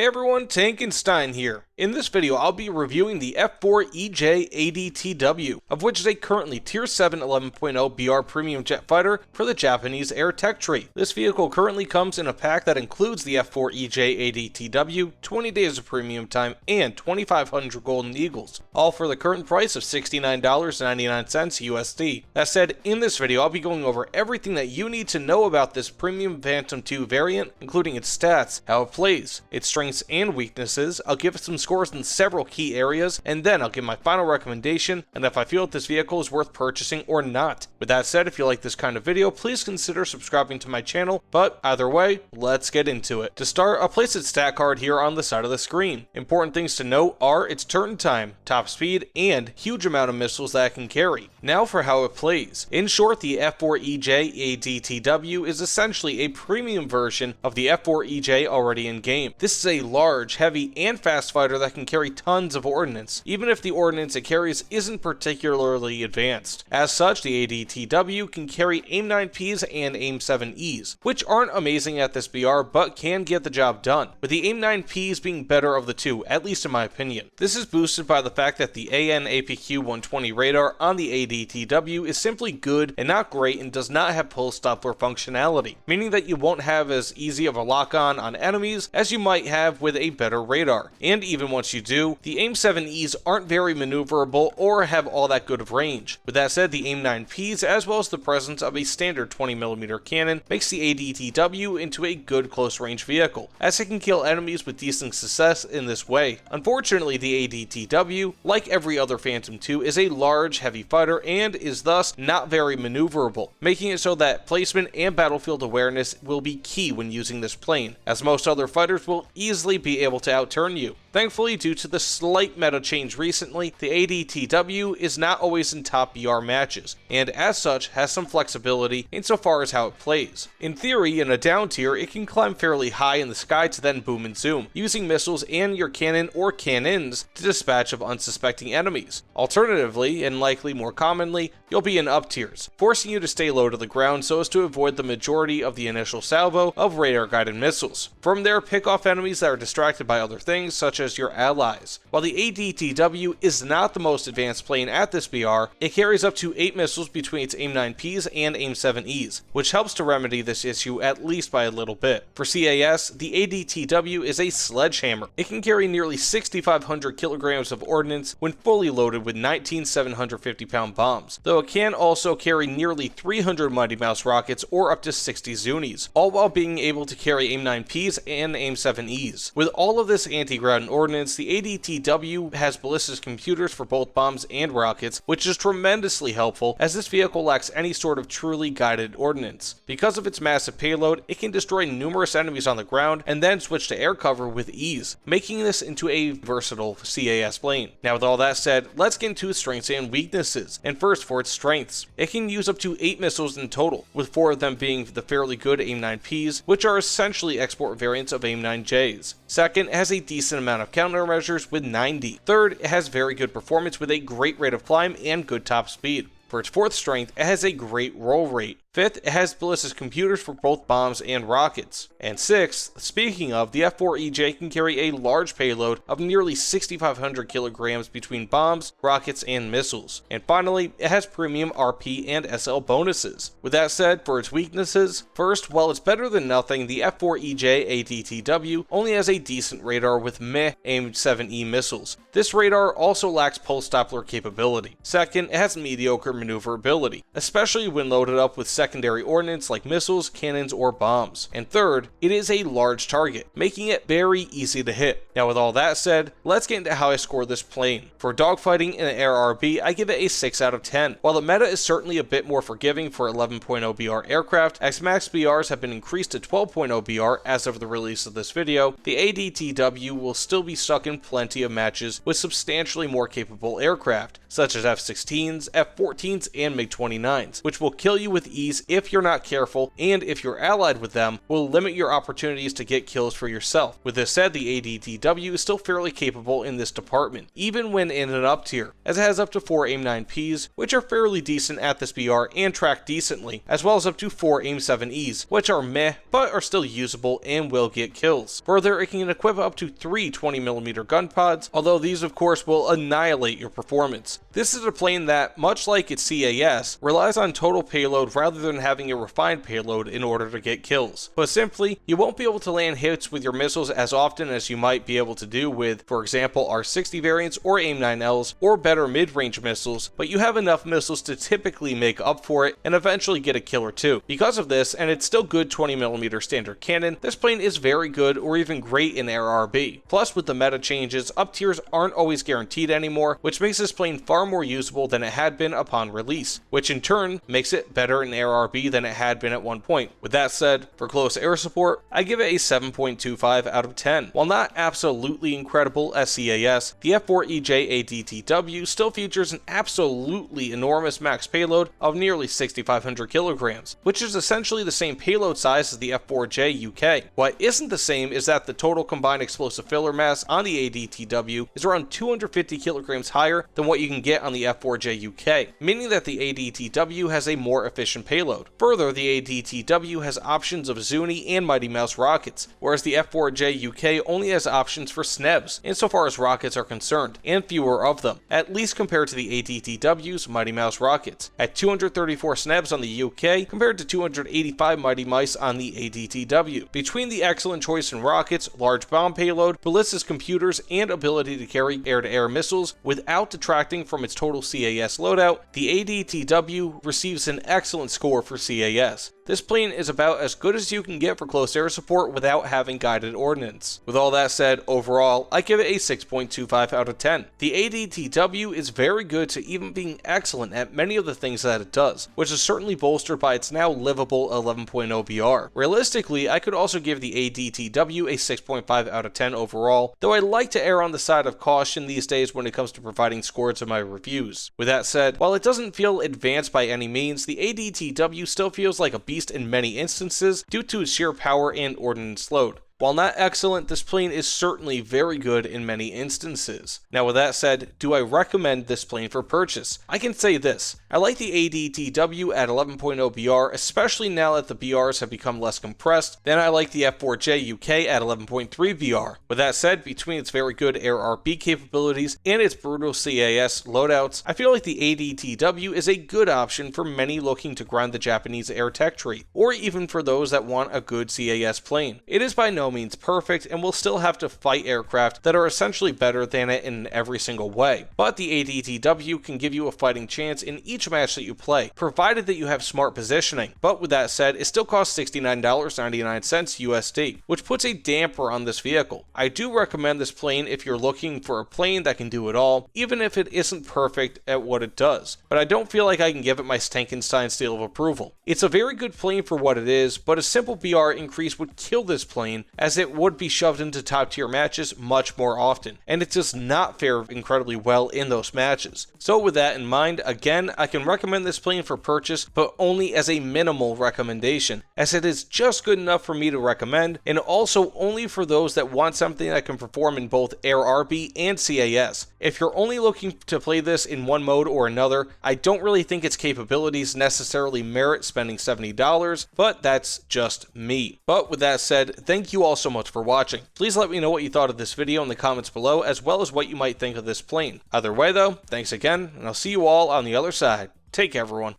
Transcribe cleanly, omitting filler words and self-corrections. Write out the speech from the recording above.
Hey everyone, Tankenstein here. In this video, I'll be reviewing the F-4EJ ADTW, of which is a currently Tier 7 11.0 BR premium jet fighter for the Japanese Air Tech tree. This vehicle currently comes in a pack that includes the F-4EJ ADTW, 20 days of premium time, and 2,500 Golden Eagles, all for the current price of $69.99 USD. That said, in this video, I'll be going over everything that you need to know about this premium Phantom II variant, including its stats, how it plays, its strengths and weaknesses. I'll give some scores in several key areas, and then I'll give my final recommendation and if I feel that this vehicle is worth purchasing or not. With that said, if you like this kind of video, please consider subscribing to my channel, but either way, let's get into it. To start, I'll place its stat card here on the side of the screen. Important things to note are its turn time, top speed, and huge amount of missiles that it can carry. Now for how it plays. In short, the F-4EJ ADTW is essentially a premium version of the F-4EJ already in game. This is a large, heavy, and fast fighter that can carry tons of ordnance, even if the ordnance it carries isn't particularly advanced. As such, the ADTW can carry AIM-9Ps and AIM-7Es, which aren't amazing at this BR, but can get the job done, with the AIM-9Ps being better of the two, at least in my opinion. This is boosted by the fact that the AN/APQ-120 radar on the ADTW is simply good and not great and does not have pulse Doppler functionality, meaning that you won't have as easy of a lock-on on enemies as you might have with a better radar. And even once you do, the AIM-7Es aren't very maneuverable or have all that good of range. With that said, the AIM-9Ps, as well as the presence of a standard 20mm cannon, makes the ADTW into a good close-range vehicle, as it can kill enemies with decent success in this way. Unfortunately, the ADTW, like every other Phantom II, is a large, heavy fighter and is thus not very maneuverable, making it so that placement and battlefield awareness will be key when using this plane, as most other fighters will easily be able to outturn you. Thankfully, due to the slight meta change recently, the ADTW is not always in top BR matches, and as such has some flexibility insofar as how it plays. In theory, in a down tier, it can climb fairly high in the sky to then boom and zoom, using missiles and your cannon or cannons to dispatch of unsuspecting enemies. Alternatively, and likely more commonly, you'll be in up tiers, forcing you to stay low to the ground so as to avoid the majority of the initial salvo of radar-guided missiles. From there, pick off enemies that are distracted by other things, such as your allies. While the ADTW is not the most advanced plane at this BR, it carries up to 8 missiles between its AIM-9Ps and AIM-7Es, which helps to remedy this issue at least by a little bit. For CAS, the ADTW is a sledgehammer. It can carry nearly 6,500 kilograms of ordnance when fully loaded with 19 750-pound bombs, though it can also carry nearly 300 Mighty Mouse rockets or up to 60 Zunis, all while being able to carry AIM-9Ps and AIM-7Es. With all of this anti-ground ordnance, the ADTW has ballistic computers for both bombs and rockets, which is tremendously helpful as this vehicle lacks any sort of truly guided ordnance. Because of its massive payload, it can destroy numerous enemies on the ground and then switch to air cover with ease, making this into a versatile CAS plane. Now with all that said, let's get into its strengths and weaknesses, and first for its strengths. It can use up to 8 missiles in total, with 4 of them being the fairly good AIM-9Ps, which are essentially export variants of AIM-9Js. Second, it has a decent amount of countermeasures with 90. Third, it has very good performance with a great rate of climb and good top speed. For its fourth strength, it has a great roll rate. Fifth, it has ballistic computers for both bombs and rockets. And sixth, speaking of, the F-4EJ can carry a large payload of nearly 6,500 kilograms between bombs, rockets, and missiles. And finally, it has premium RP and SL bonuses. With that said, for its weaknesses, first, while it's better than nothing, the F-4EJ ADTW only has a decent radar with meh AIM-7E missiles. This radar also lacks pulse Doppler capability. Second, it has mediocre maneuverability, especially when loaded up with secondary ordnance like missiles, cannons, or bombs. And third, it is a large target, making it very easy to hit. Now with all that said, let's get into how I score this plane. For dogfighting in an Air RB, I give it a 6 out of 10. While the meta is certainly a bit more forgiving for 11.0 BR aircraft, as max BRs have been increased to 12.0 BR as of the release of this video, the ADTW will still be stuck in plenty of matches with substantially more capable aircraft, such as F-16s, F-14s, and MiG-29s, which will kill you with ease ADTs if you're not careful, and if you're allied with them, will limit your opportunities to get kills for yourself. With this said, the ADTW is still fairly capable in this department, even when in an up tier, as it has up to 4 AIM-9Ps, which are fairly decent at this BR and track decently, as well as up to 4 AIM-7Es, which are meh, but are still usable and will get kills. Further, it can equip up to 3 20mm gun pods, although these of course will annihilate your performance. This is a plane that, much like its CAS, relies on total payload rather than having a refined payload in order to get kills. Put simply, you won't be able to land hits with your missiles as often as you might be able to do with, for example, R60 variants or AIM-9Ls or better mid-range missiles, but you have enough missiles to typically make up for it and eventually get a kill or two. Because of this, and it's still good 20mm standard cannon, this plane is very good or even great in ARB. Plus, with the meta changes, up tiers aren't always guaranteed anymore, which makes this plane far more usable than it had been upon release, which in turn makes it better in ARB than it had been at one point. With that said, for close air support, I give it a 7.25 out of 10. While not absolutely incredible as CAS, the F-4EJ ADTW still features an absolutely enormous max payload of nearly 6,500 kilograms, which is essentially the same payload size as the F-4J UK. What isn't the same is that the total combined explosive filler mass on the ADTW is around 250 kilograms higher than what you can get on the F-4J UK, meaning that the ADTW has a more efficient payload. Further, the ADTW has options of Zuni and Mighty Mouse rockets, whereas the F-4J UK only has options for SNEBs, insofar as rockets are concerned, and fewer of them, at least compared to the ADTW's Mighty Mouse rockets, at 234 SNEBs on the UK compared to 285 Mighty Mice on the ADTW. Between the excellent choice in rockets, large bomb payload, ballistic computers, and ability to carry air-to-air missiles without detracting from its total CAS loadout, the ADTW receives an excellent score for CAS. This plane is about as good as you can get for close air support without having guided ordnance. With all that said, overall, I give it a 6.25 out of 10. The ADTW is very good to even being excellent at many of the things that it does, which is certainly bolstered by its now livable 11.0 BR. Realistically, I could also give the ADTW a 6.5 out of 10 overall, though I like to err on the side of caution these days when it comes to providing scores in my reviews. With that said, while it doesn't feel advanced by any means, the ADTW still feels like a beast in many instances due to its sheer power and ordnance load. While not excellent, this plane is certainly very good in many instances. Now with that said, do I recommend this plane for purchase? I can say this, I like the ADTW at 11.0 BR, especially now that the BRs have become less compressed, then I like the F-4J UK at 11.3 BR. With that said, between its very good ARB capabilities and its brutal CAS loadouts, I feel like the ADTW is a good option for many looking to grind the Japanese air tech tree, or even for those that want a good CAS plane. It is by no means perfect and will still have to fight aircraft that are essentially better than it in every single way, but the ADTW can give you a fighting chance in each match that you play, provided that you have smart positioning. But with that said, it still costs $69.99 USD, which puts a damper on this vehicle. I do recommend this plane if you're looking for a plane that can do it all, even if it isn't perfect at what it does, but I don't feel like I can give it my Stankenstein seal of approval. It's a very good plane for what it is, but a simple BR increase would kill this plane, as it would be shoved into top tier matches much more often, and it does not fare incredibly well in those matches. So with that in mind, again, I can recommend this plane for purchase, but only as a minimal recommendation, as it is just good enough for me to recommend, and also only for those that want something that can perform in both ARB and CAS. If you're only looking to play this in one mode or another, I don't really think its capabilities necessarily merit spending $70, but that's just me. But with that said, thank you all so much for watching. Please let me know what you thought of this video in the comments below, as well as what you might think of this plane. Either way though, thanks again, and I'll see you all on the other side. Take care everyone.